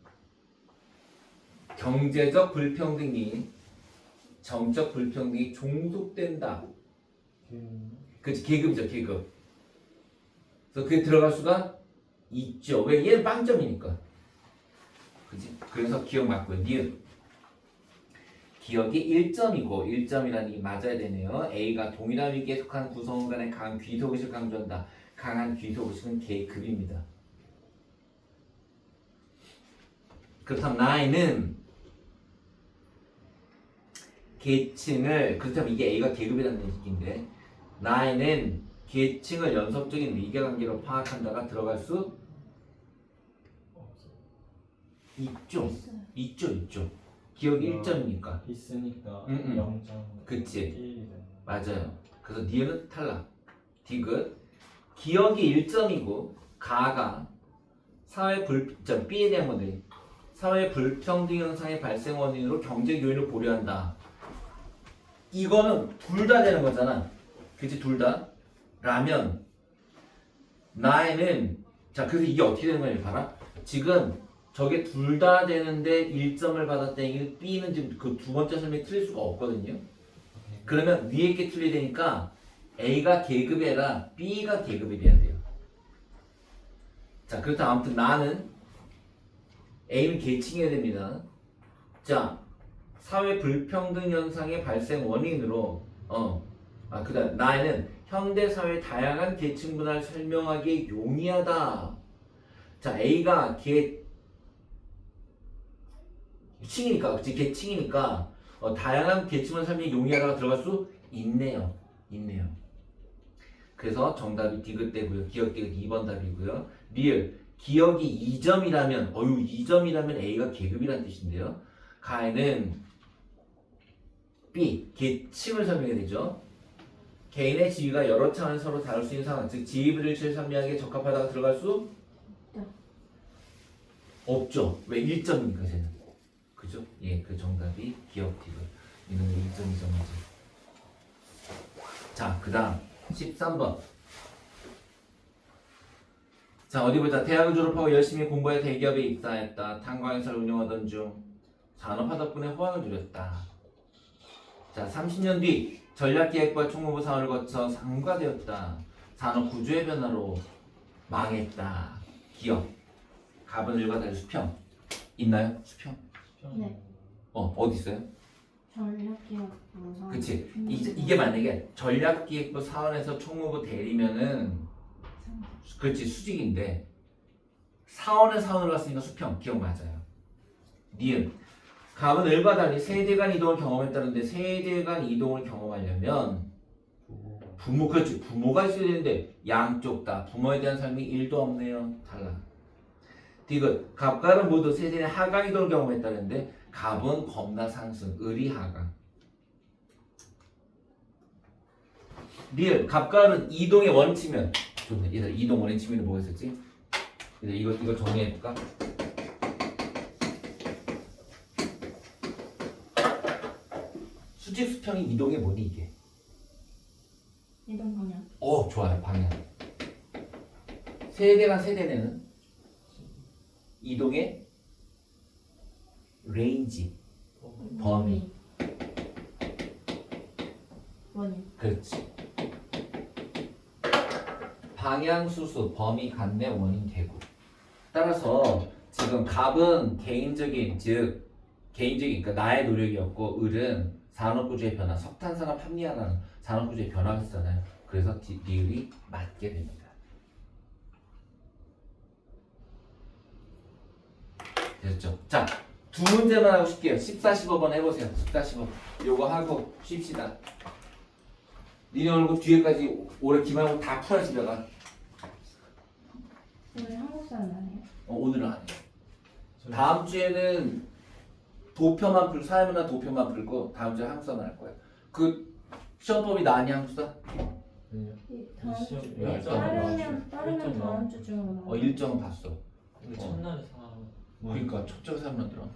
[SPEAKER 1] 경제적 불평등이 정적 불평등이 종속된다. 그치, 계급이죠, 계급. 그래서 그게 들어갈 수가 있죠. 왜? 얘는 빵점이니까. 그치? 그래서 기억 맞고요. 니은. 기억이 1점이고 1점이라는 게 맞아야 되네요. A가 동일한 위기에 속한 구성원 간의 강한 귀속의식을 강조한다. 강한 귀속의식은 계급입니다. 그렇다면 나에는 계층을 그렇다면 이게 A가 계급이라는 얘기인데 나에는 계층을 연속적인 위계관계로 파악한다가 들어갈 수 있죠. 있죠. 기억이 1점이니까.
[SPEAKER 3] 있으니까
[SPEAKER 1] 음.
[SPEAKER 3] 0점.
[SPEAKER 1] 그치. 맞아요. 그래서 니은은 탈락. 디귿. 기억이 1점이고 가가 B에 대한 건데 사회 불평등 현상의 발생 원인으로 경제 요인을 고려한다. 이거는 둘 다 되는 거잖아. 그치? 둘 다. 라면 나에는 자 그래서 이게 어떻게 되는 거냐 봐라. 지금 저게 둘 다 되는데 1점을 받았다는 B는 지금 그 두 번째 설명이 틀릴 수가 없거든요. 그러면 위에 게 틀려야 되니까 A가 계급이 아니라 B가 계급이 돼야 돼요. 자 그렇다 아무튼 나는 A는 계층이어야 됩니다. 자 사회 불평등 현상의 발생 원인으로 그다음 나에는 현대 사회 다양한 계층 문화를 설명하기에 용이하다. 자 A가 계층이니까 그치 계층이니까 다양한 계층을 설명이 용이하다가 들어갈 수 있네요. 그래서 정답이 디귿되고요. 기억 디귿 2번 답이고요. 리을 기억이 2점이라면 2점이라면 A가 계급이라는 뜻인데요. 가에는 B 계층을 설명해야 되죠. 개인의 지위가 여러 차원에서 서로 다를 수 있는 상황, 즉 지위를 설명하기에 적합하다가 들어갈 수 없죠. 왜 1점이니까 쟤는. 그죠? 예, 그 정답이 기억 디귿. 이놈의 1.2점이죠. 자, 그 다음 13번. 자, 어디 보자. 대학을 졸업하고 열심히 공부해 대기업에 입사했다. 탄광회사를 운영하던 중 산업화 덕분에 호황을 누렸다. 자, 30년 뒤 전략기획과 총무부 사원을 거쳐 상과되었다. 산업 구조의 변화로 망했다. 기억. 갑은 을과 달리 수평. 있나요? 수평?
[SPEAKER 2] 네.
[SPEAKER 1] 어디 있어요?
[SPEAKER 2] 전략기획부서.
[SPEAKER 1] 그치. 이게 만약에 전략기획부 사원에서 총무부 대리면은 그렇지 수직인데 사원에 사원으로 갔으니까 수평. 기억 맞아요. 니은. 갑은 을과 달리 세대간 이동을 경험했다는데 세대간 이동을 경험하려면 그렇지 부모가 있어야 되는데 양쪽 다 부모에 대한 삶이 1도 없네요. 달라. 디귿. 갑과 을은 모두 세대의 하강 이동을 경험했다는데 갑은 겁나 상승, 을이 하강. 리을. 갑과 을은 이동의 원칙이면 좋네. 얘들 이동 원칙이면 뭐가 있었지? 얘들 이거 정리해볼까? 수직 수평이 이동의 뭐니 이게?
[SPEAKER 2] 이동 방향.
[SPEAKER 1] 좋아요. 방향. 세대간 세대내는 이동의 레인지, 범위.
[SPEAKER 2] 원인.
[SPEAKER 1] 그렇지. 방향 수수, 범위, 간내, 원인, 대구. 따라서 지금 갑은 개인적인 그러니까 나의 노력이었고 을은 산업구조의 변화, 석탄산업 합리화라는 산업구조의 변화가 있잖아요. 그래서 리을이 맞게 됩니다. 됐죠? 자, 두 문제만 하고 쉽게요. 14, 15번 해보세요. 14, 15. 요거 하고 쉽시다. 니네 얼굴 뒤에까지 올해 기말고 다 풀어 집에 가.
[SPEAKER 2] 오늘 한국 사람 아니에요?
[SPEAKER 1] 오늘은 안 해요. 다음 주에는 사회문화 도표만 풀고 다음 주에 한국사만 할 거예요. 그 시험법이 나니 한국사?
[SPEAKER 2] 다음 주.
[SPEAKER 3] 네.
[SPEAKER 2] 빠르면
[SPEAKER 3] 일정
[SPEAKER 2] 다음 주 중으로 나와요.
[SPEAKER 1] 일정은 봤어.
[SPEAKER 3] 근데 첫날에 사람
[SPEAKER 1] 그러니까 첫째 사람만 들어.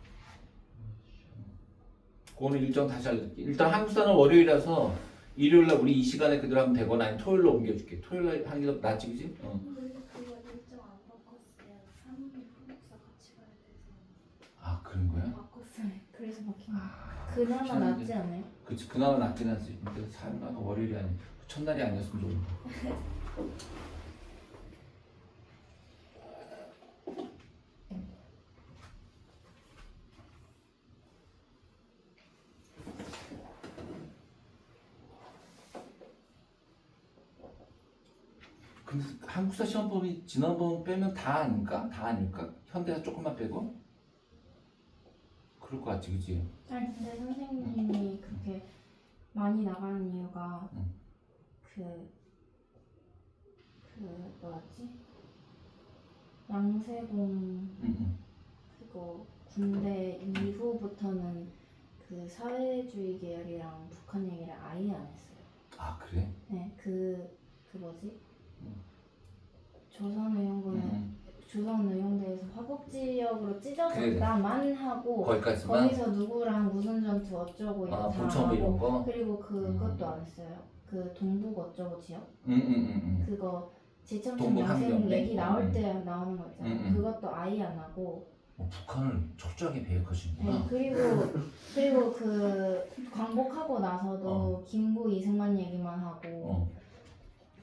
[SPEAKER 1] 그거는 일정 다시 알려줄게. 일단 한국사는 월요일이라서 일요일날 우리 이 시간에 그대로 하면 되거나 아니면 토요일로 옮겨줄게. 토요일날 하는 게 더 낫지, 그지? 어.
[SPEAKER 2] 그거 일정 안 바꿨어요. 3일 한국사 같이 가야 돼서
[SPEAKER 1] 아 그런 거야?
[SPEAKER 2] 바꿨어요. 그래서 바뀐 거.
[SPEAKER 1] 아,
[SPEAKER 2] 그나마
[SPEAKER 1] 그렇긴
[SPEAKER 2] 낫지
[SPEAKER 1] 한데.
[SPEAKER 2] 않아요?
[SPEAKER 1] 그치 그나마 낫긴 하지. 근데 사용가가 월요일이 아니 첫날이 아니었으면 좋은데. 근데 한국사 시험범위 지난번 빼면 다 아닐까? 다 아닐까? 현대사 조금만 빼고? 그럴 것 같지, 그치?
[SPEAKER 2] 아니 근데 선생님이 그렇게 많이 나가는 이유가
[SPEAKER 1] 응.
[SPEAKER 2] 그 뭐였지? 양세공
[SPEAKER 1] 응.
[SPEAKER 2] 그거 군대 이후부터는 그 사회주의 계열이랑 북한 얘기를 아예 안 했어요.
[SPEAKER 1] 아 그래?
[SPEAKER 2] 네, 그 뭐지?
[SPEAKER 1] 응.
[SPEAKER 2] 조선의용군은 조선의용대에서 화북지역으로
[SPEAKER 1] 그래.
[SPEAKER 2] 찢어졌다만 하고
[SPEAKER 1] 거기까지만?
[SPEAKER 2] 거기서 누구랑 무슨 전투 어쩌고 이거
[SPEAKER 1] 아
[SPEAKER 2] 다
[SPEAKER 1] 본청부 이런
[SPEAKER 2] 하고
[SPEAKER 1] 거?
[SPEAKER 2] 그리고 그것도 안 했어요. 그 동북 어쩌고 지역
[SPEAKER 1] 응응응응.
[SPEAKER 2] 그거 지청천
[SPEAKER 1] 동북
[SPEAKER 2] 양생
[SPEAKER 1] 함경대?
[SPEAKER 2] 얘기 나올 때 나오는 거 있잖아요.
[SPEAKER 1] 응.
[SPEAKER 2] 그것도 아예 안 하고
[SPEAKER 1] 북한을 철저하게
[SPEAKER 2] 네,
[SPEAKER 1] 배역하시는구나.
[SPEAKER 2] 그리고 그 광복하고 나서도 김구 이승만 얘기만 하고
[SPEAKER 1] 어.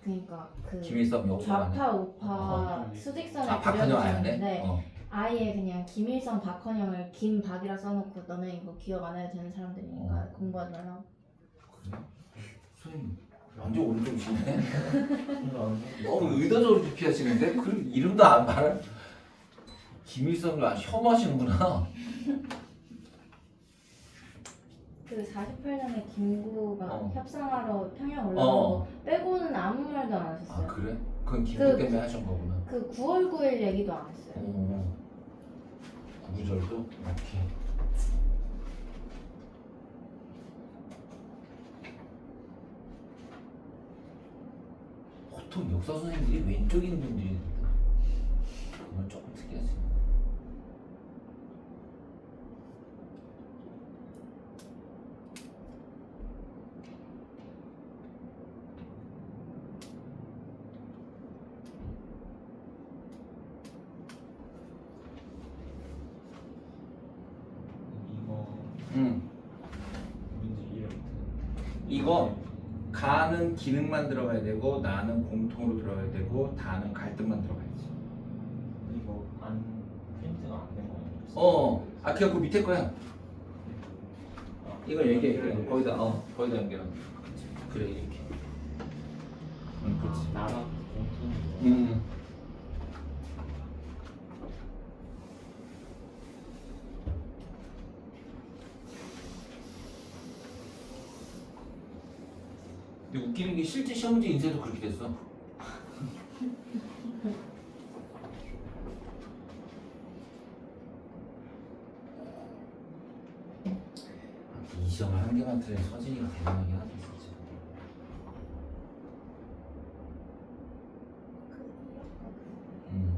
[SPEAKER 2] 그러니까 그
[SPEAKER 1] 김일성 영웅
[SPEAKER 2] 좌파 우파
[SPEAKER 3] 어.
[SPEAKER 2] 수직선을
[SPEAKER 1] 아 박한영 아야 돼?
[SPEAKER 2] 그려주셨는데
[SPEAKER 1] 어.
[SPEAKER 2] 아예 그냥 김일성 박헌영을 김박이라 써놓고 너네 이거 기억 안 해도 되는 사람들이니까 공부하지 말라고.
[SPEAKER 1] 그래? 선생님 완전 오른쪽이시네.
[SPEAKER 3] 안
[SPEAKER 1] 너무 의도적으로 피하시는데? 그 이름도 안 말할. 김일성을 아주 혐오하시는구나.
[SPEAKER 2] 그 48년에 김구가
[SPEAKER 1] 어.
[SPEAKER 2] 협상하러 평양 올라온 거
[SPEAKER 1] 어.
[SPEAKER 2] 빼고는 아무 말도 안
[SPEAKER 1] 아
[SPEAKER 2] 하셨어요.
[SPEAKER 1] 그래? 그건 김구
[SPEAKER 2] 그-
[SPEAKER 1] 때문에 하신 거구나.
[SPEAKER 2] 그 9월 9일 얘기도 안 했어요.
[SPEAKER 1] 구구절도 오케이. 보통 역사 선생님들이 왼쪽인 분들이 그건 조금 특이하지.
[SPEAKER 3] 이거
[SPEAKER 1] 응.
[SPEAKER 3] 문제 이름
[SPEAKER 1] 이거 가는 기능만 들어가야 되고 나는 공통으로 들어가야 되고 다는 갈등만 들어가야지.
[SPEAKER 3] 이거 안 프린트가 안 된 거예요?
[SPEAKER 1] 아 그냥 그 밑에 거야.
[SPEAKER 3] 아,
[SPEAKER 1] 이걸 얘기해. 거기다 거기다 연결하면 돼. 그래 이렇게. 응 그렇지.
[SPEAKER 3] 나라 공통으로
[SPEAKER 1] 음. 근데 웃기는 게 실제 시험 문제 인쇄도 그렇게 됐어. 이 시험을 한 개만 틀린 서진이가 대단하긴 하다 진짜. 음.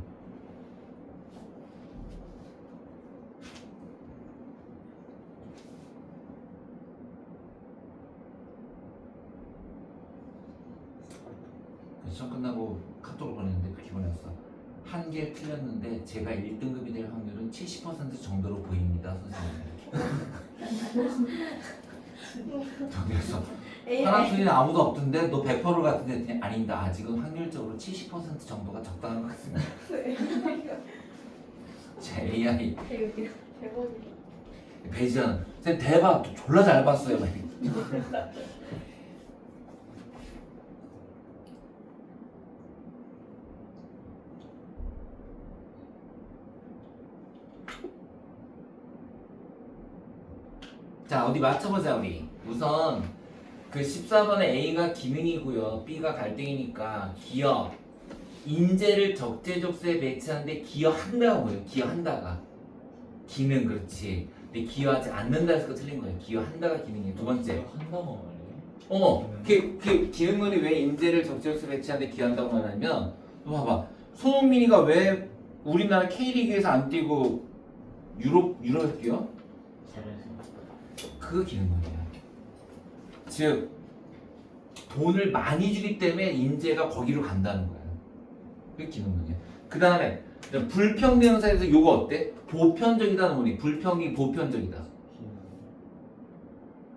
[SPEAKER 1] 시험 끝나고 카톡을 보냈는데 그렇게 보냈어. 한 개 틀렸는데 제가 1등급이 될 확률은 70% 정도로 보입니다, 선생님. 그래서 하나 틀린 아무도 없던데 너 100%를 같은데 했더니 아닙니다. 아직은 확률적으로 70% 정도가 적당한 것 같습니다. 제 AI
[SPEAKER 2] 대박이야.
[SPEAKER 1] 배지현 쌤 대박 졸라 잘 봤어요. 막 이렇게. 자 어디 맞춰보자 우리. 우선 그 14번에 A가 기능이고요 B가 갈등이니까 기여 인재를 적재적소에 배치하는데 기여한다가 뭐예요? 기여한다가 기능 그렇지. 근데 기여하지 않는다 해서 틀린 거예요. 기여한다가 기능이에요. 두 번째
[SPEAKER 3] 한다고 말해요?
[SPEAKER 1] 그 기능문이 왜 인재를 적재적소에 배치하는데 기여한다고 말하냐면 너 봐봐. 손흥민이가 왜 우리나라 K리그에서 안 뛰고 유럽에 뛰어?
[SPEAKER 3] 잘해서
[SPEAKER 1] 그 기능론이야. 즉 돈을 많이 주기 때문에 인재가 거기로 간다는 거야. 그게 기능론이야. 그 다음에 불평대명사에서 요거 어때? 보편적이다는 뭐니? 불평이 보편적이다.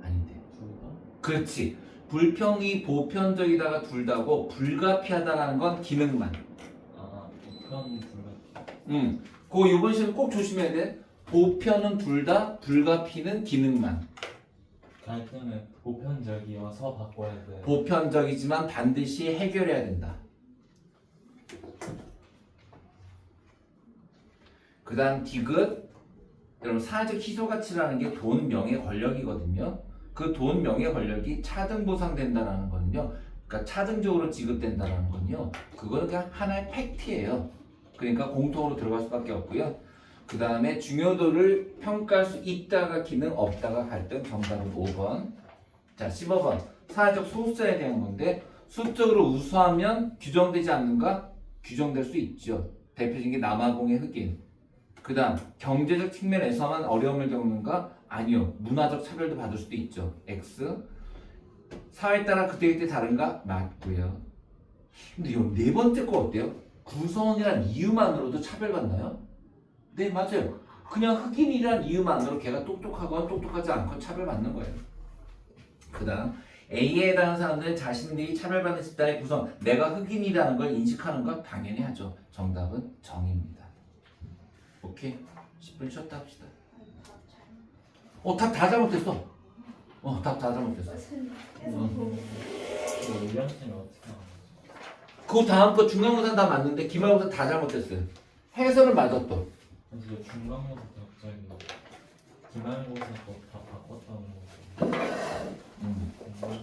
[SPEAKER 1] 아닌데.
[SPEAKER 3] 둘 다?
[SPEAKER 1] 그렇지. 불평이 보편적이다가 둘 다고 불가피하다라는 건 기능만.
[SPEAKER 3] 아, 보편 불가피.
[SPEAKER 1] 그 요번 시험 꼭 조심해야 돼. 보편은 둘 다, 불가피는 기능만.
[SPEAKER 3] 갈등을 보편적이어서 바꿔야 돼.
[SPEAKER 1] 보편적이지만 반드시 해결해야 된다. 그 다음 디귿. 여러분 사회적 희소가치라는 게 돈, 명예, 권력이거든요. 그 돈, 명예, 권력이 차등 보상된다라는 거는요. 그러니까 차등적으로 지급된다라는 건요. 그거는 그냥 하나의 팩트예요. 그러니까 공통으로 들어갈 수밖에 없고요. 그 다음에 중요도를 평가할 수 있다가 기능, 없다가 갈등. 정답은 5번. 자, 15번. 사회적 소수자에 대한 건데 수적으로 우수하면 규정되지 않는가? 규정될 수 있죠. 대표적인 게 남아공의 흑인. 그 다음 경제적 측면에서만 어려움을 겪는가? 아니요. 문화적 차별도 받을 수도 있죠. X. 사회에 따라 그때그때 다른가? 맞고요. 근데 이 네 번째 거 어때요? 구성이란 이유만으로도 차별받나요? 네, 맞아요. 그냥 흑인이란 이유만으로 걔가 똑똑하거나 똑똑하지 않고 차별받는 거예요. 그 다음 A에 해당하는 사람들은 자신들이 차별받는 집단의 구성, 내가 흑인이라는 걸 인식하는 것 당연히 하죠. 정답은 정입니다. 오케이? 10분 쉬었다 합시다. 답 다 잘못했어. 답 다 잘못했어.
[SPEAKER 3] 우리한테는 어떻게 하는
[SPEAKER 1] 그 다음 거 중간고사 다 맞는데 기말고사 다 잘못했어요. 해설은 맞았어.
[SPEAKER 3] 거지? 이제 중간고사 때 갑자기 기말고사 거 다 바꿨다는 거지. 공부를